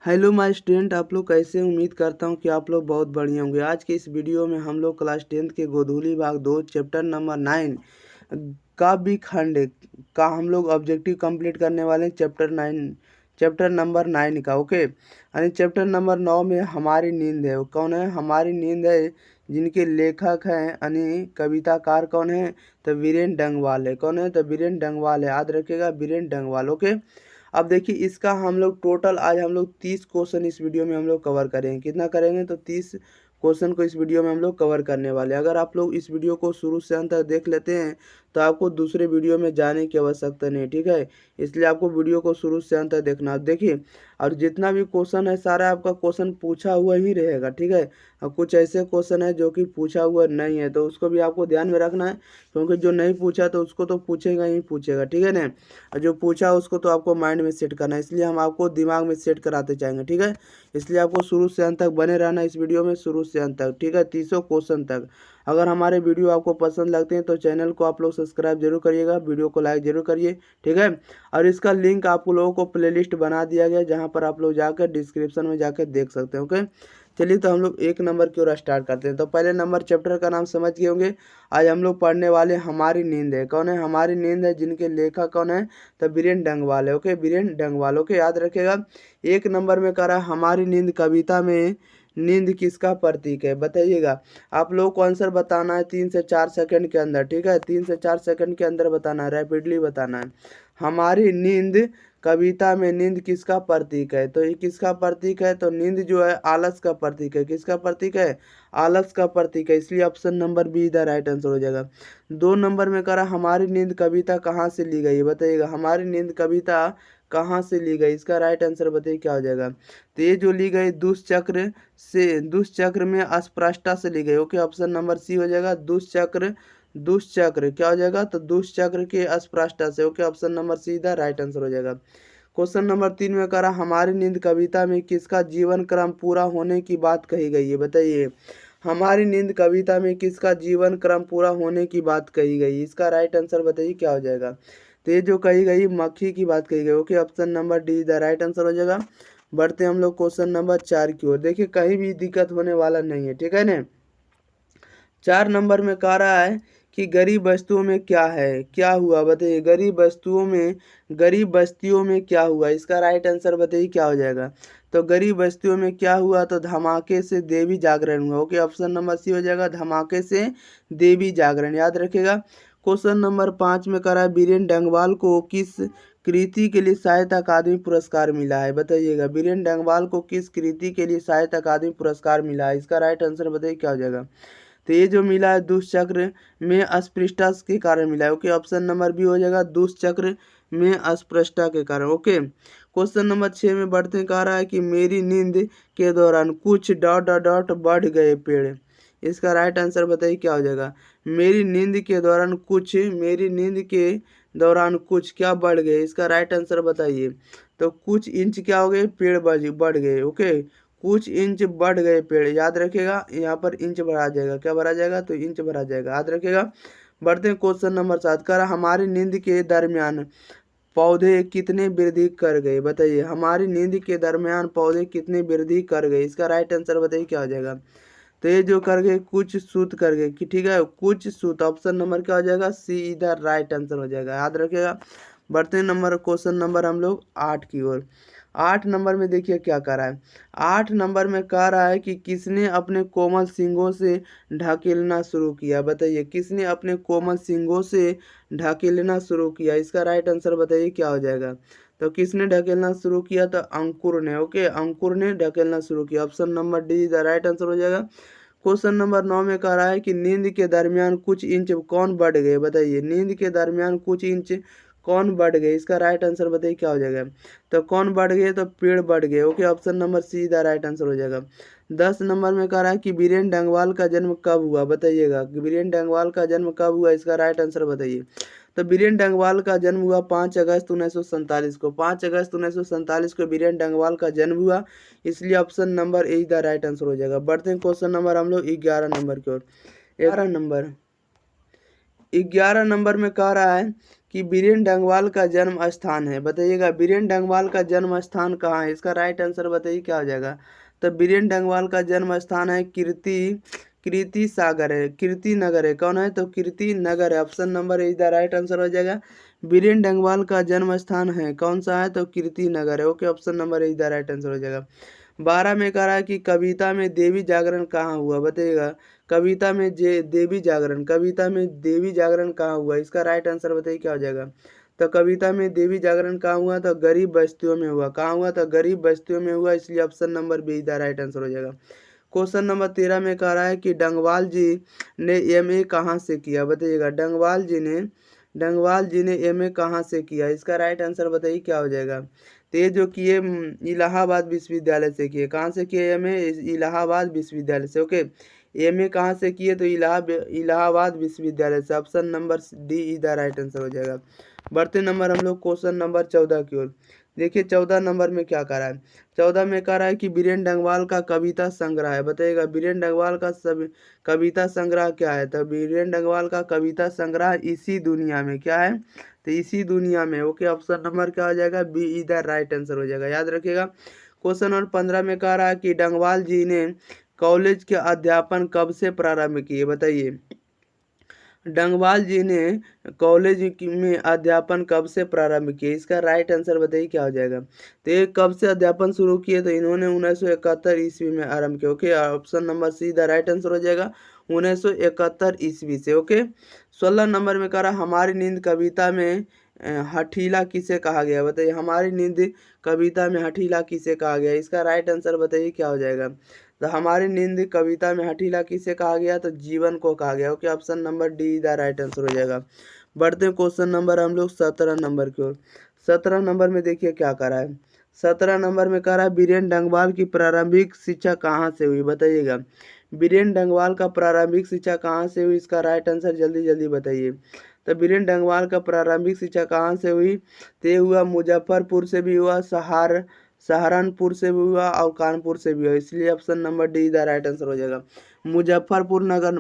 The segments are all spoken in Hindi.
हेलो माय स्टूडेंट, आप लोग कैसे हैं? उम्मीद करता हूं कि आप लोग बहुत बढ़िया होंगे। आज के इस वीडियो में हम लोग क्लास 10th के गोधूली भाग 2 चैप्टर नंबर 9 का भी खंड का हम लोग ऑब्जेक्टिव कंप्लीट करने वाले हैं। चैप्टर नंबर 9 का। ओके, यानी चैप्टर नंबर 9 में हमारी नींद है। वो कौन है? हमारी नींद है, जिनके लेखक हैं यानी कविताकार कौन है? तो वीरेन डंगवाल है। कौन है? तो वीरेन डंगवाल है। याद रखिएगा, वीरेन डंगवाल। ओके, अब देखिए इसका हम लोग टोटल आज हम लोग 30 क्वेश्चन इस वीडियो में हम लोग कवर करेंगे। कितना करेंगे? तो 30 क्वेश्चन को इस वीडियो में हम लोग कवर करने वाले हैं। अगर आप लोग इस वीडियो को शुरू से अंत तक देख लेते हैं तो आपको दूसरे वीडियो में जाने की आवश्यकता नहीं, ठीक है? इसलिए आपको वीडियो को शुरू से अंत तक देखना। अब देखिए, और जितना भी क्वेश्चन है सारा आपका क्वेश्चन पूछा हुआ ही रहेगा, ठीक है? और कुछ ऐसे क्वेश्चन है जो कि पूछा हुआ नहीं है, तो उसको भी आपको ध्यान में रखना है, क्योंकि जो नहीं पूछा तो उसको तो पूछेगा ही पूछेगा, ठीक है ना? और जो पूछा उसको तो आपको माइंड में सेट करना है, इसलिए हम आपको दिमाग में सेट कराते जाएंगे, ठीक है? इसलिए आपको शुरू से अंत तक बने रहना इस वीडियो में, शुरू से अंत तक, ठीक है? 30 क्वेश्चन तक। अगर हमारे वीडियो आपको पसंद लगते हैं तो चैनल को आप लोग सब्सक्राइब जरूर करिएगा, वीडियो को लाइक जरूर करिए, ठीक है? और इसका लिंक आप लोगों को प्लेलिस्ट बना दिया गया, जहाँ पर आप लोग जाकर डिस्क्रिप्शन में जाकर देख सकते हैं। ओके, चलिए तो हम लोग 1 नंबर की ओर स्टार्ट करते हैं। तो पहले नंबर चैप्टर का नाम समझ गए होंगे। आज हम लोग पढ़ने वाले हमारी नींद है। कौन है? हमारी नींद है, जिनके लेखक कौन है? तो बीरेन डंगवाल है। ओके, बीरेन डंगवाल। ओके, याद रखिएगा। 1 नंबर में कह रहा है हमारी नींद कविता में नींद किसका प्रतीक है? बताइएगा। आप लोगों को आंसर बताना है 3 से 4 सेकंड के अंदर, ठीक है? 3 से 4 सेकंड के अंदर बताना है, रैपिडली बताना है। हमारी नींद कविता में नींद किसका प्रतीक है? तो ये किसका प्रतीक है? तो नींद जो है आलस का प्रतीक है। किसका प्रतीक है? आलस का प्रतीक है, इसलिए option number be the right answer हो जाएगा। 2 नंबर में कह रहा हमारी नींद कविता कहाँ से ली गई? बताइएगा, हमारी नींद कविता कहाँ से ली गई? इसका राइट आंसर बताइए क्या हो जाएगा? तो ये जो ली गई दुष्चक्र से, दुष्चक्र में अस्पृष्टता से ली गई। ओके, ऑप्शन नंबर सी हो जाएगा। दुष्चक्र, दुष्चक्र क्या हो जाएगा? तो दुष्चक्र के अस्पृष्टता से। Okay, option number see the right answer हो जाएगा। क्वेश्चन नंबर 3 में कह रहा हमारी नींद कविता में किसका जीवन क्रम पूरा होने की बात कही गई है? बताइए, हमारी नींद कविता में किसका जीवन क्रम पूरा होने की बात कही गई? इसका राइट आंसर बताइए क्या हो जाएगा? तो ये जो कही गई मक्खी की बात कही गई। Okay, option number D the right answer हो जाएगा। बढ़ते हैं हम लोग क्वेश्चन नंबर 4 की ओर। देखिए, कहीं भी दिक्कत होने वाला नहीं है, ठीक है ना? 4 नंबर में कह रहा है कि गरीब वस्तुओं में क्या है? क्या हुआ? बताइए, गरीब बस्तियों में क्या हुआ? इसका राइट आंसर बताइए क्या हो जाएगा? तो गरीब बस्तियों में क्या हुआ? तो धमाके से देवी जागरण हुआ। ओके, ऑप्शन नंबर सी हो जाएगा, धमाके से देवी जागरण। याद रखिएगा। क्वेश्चन नंबर 5 में कह रहा है बीरेन डंगवाल को किस कृति के लिए साहित्य अकादमी पुरस्कार मिला है? बताइएगा, बीरेन डंगवाल को किस कृति के लिए साहित्य अकादमी पुरस्कार मिला है? इसका राइट आंसर बताइए क्या हो जाएगा? तो ये जो मिला है दुष्चक्र में अस्पृष्टता के कारण मिला है। ओके, ऑप्शन नंबर बी हो जाएगा, दुष्चक्र में अस्पृष्टता के कारण। ओके, क्वेश्चन नंबर 6 में बढ़ते कह रहा है कि मेरी नींद के दौरान कुछ डॉट डॉट डॉट बढ़ गए पेड़। इसका राइट आंसर बताइए क्या हो जाएगा? मेरी नींद के दौरान कुछ क्या बढ़ गए? इसका राइट आंसर बताइए। तो कुछ इंच क्या हो गए? पेड़ बढ़ गए। ओके, कुछ इंच बढ़ गए पेड़। याद रखिएगा, यहाँ पर इंच बढ़ा जाएगा। क्या बढ़ा जाएगा? तो इंच बढ़ा जाएगा, याद रखिएगा। बढ़ते हैं क्वेश्चन नंबर 7 कर हमारी नींद के दरमियान पौधे कितने वृद्धि कर गए? बताइए, हमारी नींद के दरमियान पौधे कितने वृद्धि कर गए? इसका राइट आंसर बताइए क्या हो जाएगा? तो ये जो कर गए कुछ सूत कर गए कि, ठीक है? कुछ सूत, ऑप्शन नंबर क्या हो जाएगा? सी इधर राइट आंसर हो जाएगा, याद रखिएगा। बढ़ते नंबर क्वेश्चन नंबर हम लोग 8 की ओर। 8 नंबर में देखिए क्या कर रहा है। 8 नंबर में कह रहा है कि किसने अपने कोमल सींगों से ढकेलना शुरू किया? बताइए, किसने अपने कोमल सींगों से ढकेलना शुरू किया? इसका राइट आंसर बताइए क्या हो जाएगा? तो किसने ढकेलना शुरू किया? तो अंकुर ने। ओके, अंकुर ने ढकेलना शुरू किया। Option number D the right answer हो जाएगा। क्वेश्चन नंबर 9 में कह रहा है कि नींद के दरमियान कुछ इंच कौन बढ़ गए? बताइए, नींद के दरमियान कुछ इंच कौन बढ़ गए? इसका राइट आंसर बताइए क्या हो जाएगा? तो कौन बढ़ गए? तो पेड़ बढ़ गए। Okay, option number see the right answer हो जाएगा। 10 नंबर में कह रहा है कि बीरेन डंगवाल का जन्म कब हुआ? बताइएगा, बीरेन डंगवाल का जन्म कब हुआ? इसका राइट आंसर बताइए। तो बीरेन डंगवाल का जन्म हुआ 5 अगस्त 1947 को। 5 अगस्त 1947 को बीरेन डंगवाल का जन्म हुआ, इसलिए option number A the right answer हो जाएगा। बढ़ते हैं क्वेश्चन नंबर हम लोग 11 नंबर की ओर। 11 नंबर में कह रहा है कि बीरेन डंगवाल का जन्म स्थान है, बताइएगा बीरेन डंगवाल का जन्म स्थान कहाँ है, इसका राइट आंसर बताइए क्या हो जाएगा। तो बीरेन डंगवाल का जन्म स्थान है कीर्ति सागर है, कीर्ति नगर है, कौन है तो कीर्ति नगर है, option number is the right answer हो जाएगा। बीरेन डंगवाल का जन्म स्थान है कौन सा है तो कीर्ति नगर है, okay option number is the right answer हो जाएगा। 12 में कह रहा है कि कविता में देवी जागरण कहाँ हुआ, बताइएगा कविता में कविता में देवी जागरण कहाँ हुआ, इसका राइट आंसर बताइए क्या हो जाएगा। तो कविता में देवी जागरण कहाँ हुआ तो गरीब बस्तियों में हुआ, कहाँ हुआ तो गरीब बस्तियों में हुआ, इसलिए option number be the right answer हो जाएगा। क्वेश्चन नंबर 13 में कह रहा है कि डंगवाल जी ने एमए कहाँ से किया, बताइएगा डंगवाल जी ने एमए कहाँ से किया, इसका राइट आंसर बताइए क्या हो जाएगा। तो ये जो किए इलाहाबाद विश्वविद्यालय से किए, कहाँ से किए एमए, इलाहाबाद विश्वविद्यालय से, ओके। एमए कहाँ से किए तो इलाहाबाद विश्वविद्यालय से, option number D is the right answer हो जाएगा। बढ़ते नंबर हम लोग क्वेश्चन नंबर 14 की ओर। देखिए 14 नंबर में क्या कह रहा है, 14 में कह रहा है कि बीरेन डंगवाल का कविता संग्रह है, बताइएगा बीरेन डंगवाल का कविता संग्रह क्या है, तो बीरेन डंगवाल का कविता संग्रह इसी दुनिया में क्या है तो इसी दुनिया में, ओके ऑप्शन नंबर क्या हो जाएगा B is the right answer हो जाएगा, याद रखिएगा। क्वेश्चन नंबर 15 में कह रहा है कि डंगवाल जी ने कॉलेज के अध्यापन कब से प्रारंभ किए, बताइए डंगवाल जी ने कॉलेज में अध्यापन कब से प्रारंभ किए, इसका राइट आंसर बताइए क्या हो जाएगा। तो ये कब से अध्यापन शुरू किए तो इन्होंने 1971 ईस्वी में आरंभ किया, okay option number see the right answer हो जाएगा 1971 ईस्वी से, ओके। 16 नंबर में कह रहा हमारी नींद कविता में हठीला किसे कहा गया, बताइए हमारी नींद कविता में हठीला किसे कहा गया, इसका राइट आंसर बताइए क्या हो जाएगा। तो हमारी नींद कविता में हठीला किसे कहा गया तो जीवन को कहा गया, okay option number D the right answer हो जाएगा। बढ़ते हैं क्वेश्चन नंबर हम लोग 17 नंबर की ओर। 17 नंबर में देखिए क्या कह रहा है, 17 नंबर में कह रहा है बीरेन डंगवाल की प्रारंभिक शिक्षा कहाँ से हुई, बताइएगा बीरेन डंगवाल का प्रारंभिक शिक्षा कहाँ से हुई, इसका राइट आंसर जल्दी जल्दी बताइए। तो बीरेन डंगवाल का प्रारंभिक शिक्षा कहाँ से हुई तो ये हुआ मुजफ्फरपुर से भी हुआ, सहारनपुर से भी हुआ और कानपुर से भी हुआ, इसलिए option number D the right answer हो जाएगा। मुजफ्फरनगर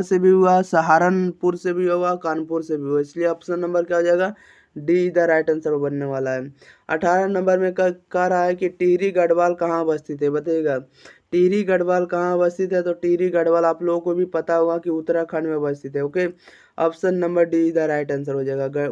से भी हुआ, सहारनपुर से भी हुआ, कानपुर से भी हुआ, इसलिए ऑप्शन नंबर क्या हो जाएगा डी द राइट आंसर बनने वाला है। 18 नंबर में कह रहा है कि टिहरी गढ़वाल कहाँ अवस्थित है, बताइएगा टिहरी गढ़वाल कहाँ अवस्थित है तो टिहरी गढ़वाल आप लोगों को भी पता होगा कि उत्तराखंड में अवस्थित है, okay option number D the right answer हो जाएगा।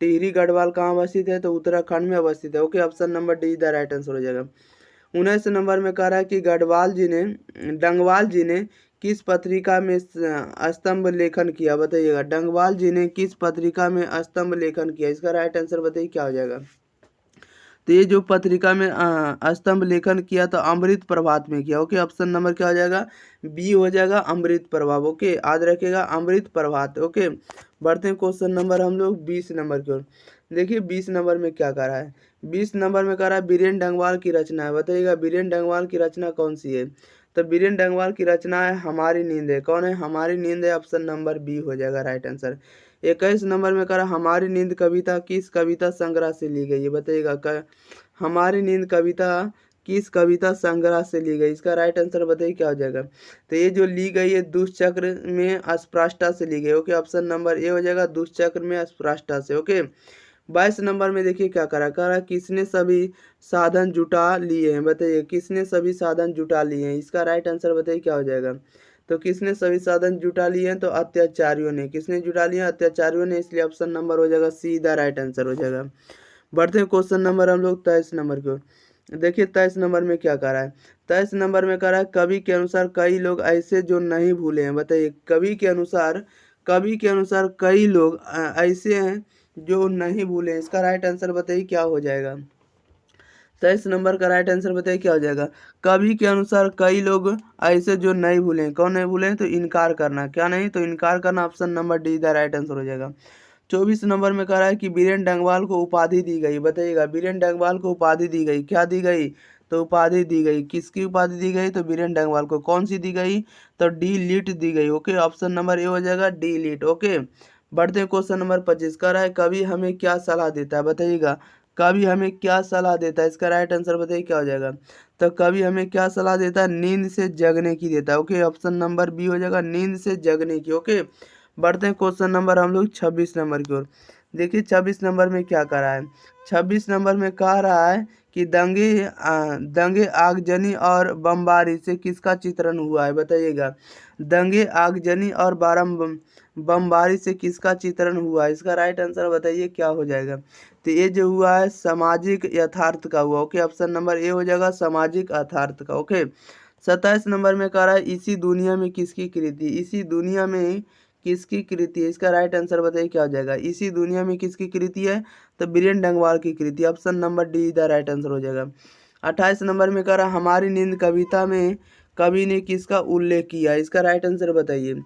टिहरी गढ़वाल कहाँ अवस्थित है तो उत्तराखंड में अवस्थित है, okay option number D the right answer हो जाएगा। 19 नंबर में कह रहा है कि डंगवाल जी ने किस पत्रिका में स्तंभ लेखन किया, बताइएगा डंगवाल जी ने किस पत्रिका में स्तंभ लेखन किया, इसका राइट आंसर बताइए क्या हो जाएगा। तो ये जो पत्रिका में स्तंभ लेखन किया तो अमृत प्रभात में किया, ओके ऑप्शन नंबर क्या हो जाएगा बी हो जाएगा अमृत प्रभात, ओके याद रखिएगा अमृत प्रभात, ओके। बढ़ते हैं क्वेश्चन नंबर हम लोग 20 नंबर की ओर। देखिए 20 नंबर में क्या कह रहा है, 20 नंबर में कह रहा है बीरेन डंगवाल की रचना है, बताइएगा बीरेन डंगवाल की रचना कौन सी है तो बीरेन डंगवाल की रचना है हमारी नींद है, कौन है हमारी नींद है, ऑप्शन नंबर बी हो जाएगा राइट आंसर। 21 नंबर में कह रहा हमारी नींद कविता किस कविता संग्रह से ली गई है, बताइएगा हमारी नींद कविता किस कविता संग्रह से ली गई, इसका राइट आंसर बताइए क्या हो जाएगा। तो ये जो ली गई है दुष्चक्र में अस्पृष्टता से ली गई, ओके ऑप्शन नंबर ए हो जाएगा दुष्चक्र में अस्पृष्टता से, ओके। 22 नंबर में देखिए क्या करा किसने सभी साधन जुटा लिए हैं, बताइए किसने सभी साधन जुटा लिए हैं, इसका राइट आंसर बताइए क्या हो जाएगा। तो किसने सभी साधन जुटा लिए हैं तो अत्याचारियों ने, किसने जुटा लिए अत्याचारियों ने, इसलिए ऑप्शन नंबर हो जाएगा सीधा राइट आंसर हो जाएगा। बढ़ते हैं क्वेश्चन नंबर हम लोग 23 नंबर की ओर। देखिए 23 नंबर में क्या कह रहा है, 23 नंबर में कह रहा है कवि के अनुसार कई लोग ऐसे जो नहीं भूले हैं, बताइए कवि के अनुसार कई लोग ऐसे हैं जो नहीं भूले, इसका राइट आंसर बताइए क्या हो जाएगा। 23 नंबर का राइट आंसर बताइए क्या हो जाएगा। कवि के अनुसार कई लोग ऐसे जो नहीं भूले, कौन नहीं भूले तो इनकार करना, क्या नहीं तो इनकार करना, option number D the right answer हो जाएगा। 24 नंबर में कह रहा है कि बीरेन डंगवाल को उपाधि दी गई, बताइएगा बीरेन डंगवाल को उपाधि दी गई, क्या दी गई तो उपाधि दी गई, किसकी उपाधि दी गई तो बीरेन डंगवाल को, कौन सी दी गई तो डी लिट दी गई, ओके ऑप्शन नंबर ए हो जाएगा डी लिट, ओके। बढ़ते हैं क्वेश्चन नंबर 25 कह रहा है कवि हमें क्या सलाह देता है, बताइएगा कवि हमें क्या सलाह देता है, इसका राइट आंसर बताइए क्या हो जाएगा। तो कवि हमें क्या सलाह देता है नींद से जगने की देता है, ओके ऑप्शन नंबर बी हो जाएगा नींद से जगने की, ओके। बढ़ते हैं क्वेश्चन नंबर हम लोग 26 नंबर की ओर। देखिए 26 नंबर में क्या कह रहा है। 26 नंबर में कह रहा है कि दंगे आगजनी और बमबारी से किसका चित्रण हुआ है, बताइएगा। दंगे आगजनी और बमबारी से किसका चित्रण हुआ है, इसका राइट आंसर बताइए क्या हो जाएगा। तो ये जो हुआ है सामाजिक यथार्थ का हुआ। ओके, ऑप्शन नंबर ए हो जाएगा सामाजिक यथार्थ का। ओके, 27 नंबर में कह रहा है इसी दुनिया में किसकी कृति, इसी दुनिया में किसकी कृति है, इसका राइट आंसर बताइए क्या हो जाएगा। इसी दुनिया में किसकी कृति है, तो बीरेन डंगवाल की कृति। Option number D the right answer हो जाएगा। 28 नंबर में कह रहा है हमारी नींद कविता में कवि ने किसका उल्लेख किया है, इसका राइट आंसर बताइए।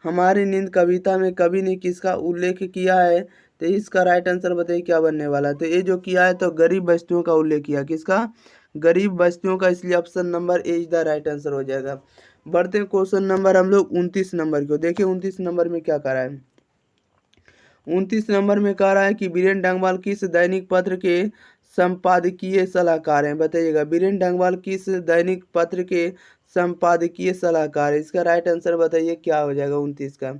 हमारी नींद कविता में कवि ने किसका उल्लेख किया है, तो इसका राइट आंसर बताइए क्या बनने वाला है। तो ये जो किया है तो गरीब बस्तियों का उल्लेख किया, किसका, गरीब बस्तियों का, इसलिए option number A is the right answer हो जाएगा। बढ़ते हैं क्वेश्चन नंबर हम लोग 29 नंबर को। देखिए 29 नंबर में क्या कह रहा है। 29 नंबर में कह रहा है कि बीरेन डंगवाल किस दैनिक पत्र के संपादकीय सलाहकार हैं, बताइएगा। बीरेन डंगवाल किस दैनिक पत्र के संपादकीय सलाहकार है, इसका राइट आंसर बताइए क्या हो जाएगा 29 का।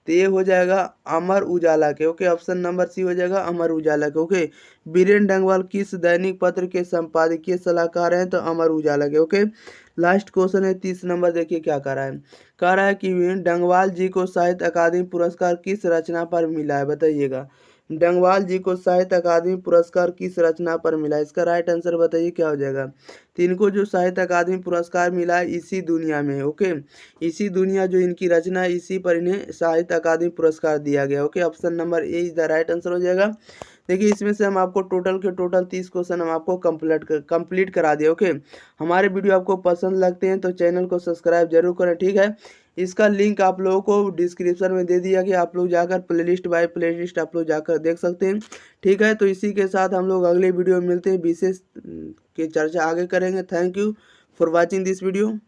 तो ये हो जाएगा अमर उजाला के। ओके, ऑप्शन नंबर सी हो जाएगा अमर उजाला के। ओके, बीरेन डंगवाल किस दैनिक पत्र के संपादकीय सलाहकार हैं, तो अमर उजाला के। ओके, लास्ट क्वेश्चन है 30 नंबर। देखिए क्या कह रहा है। कह रहा है कि डंगवाल जी को साहित्य अकादमी पुरस्कार किस रचना पर मिला है, बताइएगा। डंगवाल जी को साहित्य अकादमी पुरस्कार किस रचना पर मिला है, इसका राइट आंसर बताइए क्या हो जाएगा। तो इनको जो साहित्य अकादमी पुरस्कार मिला है इसी दुनिया में। ओके, इसी दुनिया जो इनकी रचना है इसी पर इन्हें साहित्य अकादमी पुरस्कार दिया गया। Okay, option number A is the right answer हो जाएगा। देखिए इसमें से हम आपको टोटल के टोटल 30 क्वेश्चन हम आपको कंप्लीट करा दिए। ओके, हमारे वीडियो आपको पसंद लगते हैं तो चैनल को सब्सक्राइब जरूर करें, ठीक है। इसका लिंक आप लोगों को डिस्क्रिप्शन में दे दिया कि आप लोग जाकर प्लेलिस्ट बाय प्लेलिस्ट आप लोग जाकर देख सकते हैं, ठीक है। तो इसी के साथ हम लोग अगले वीडियो में मिलते हैं, विशेष की चर्चा आगे करेंगे। Thank you for watching this video.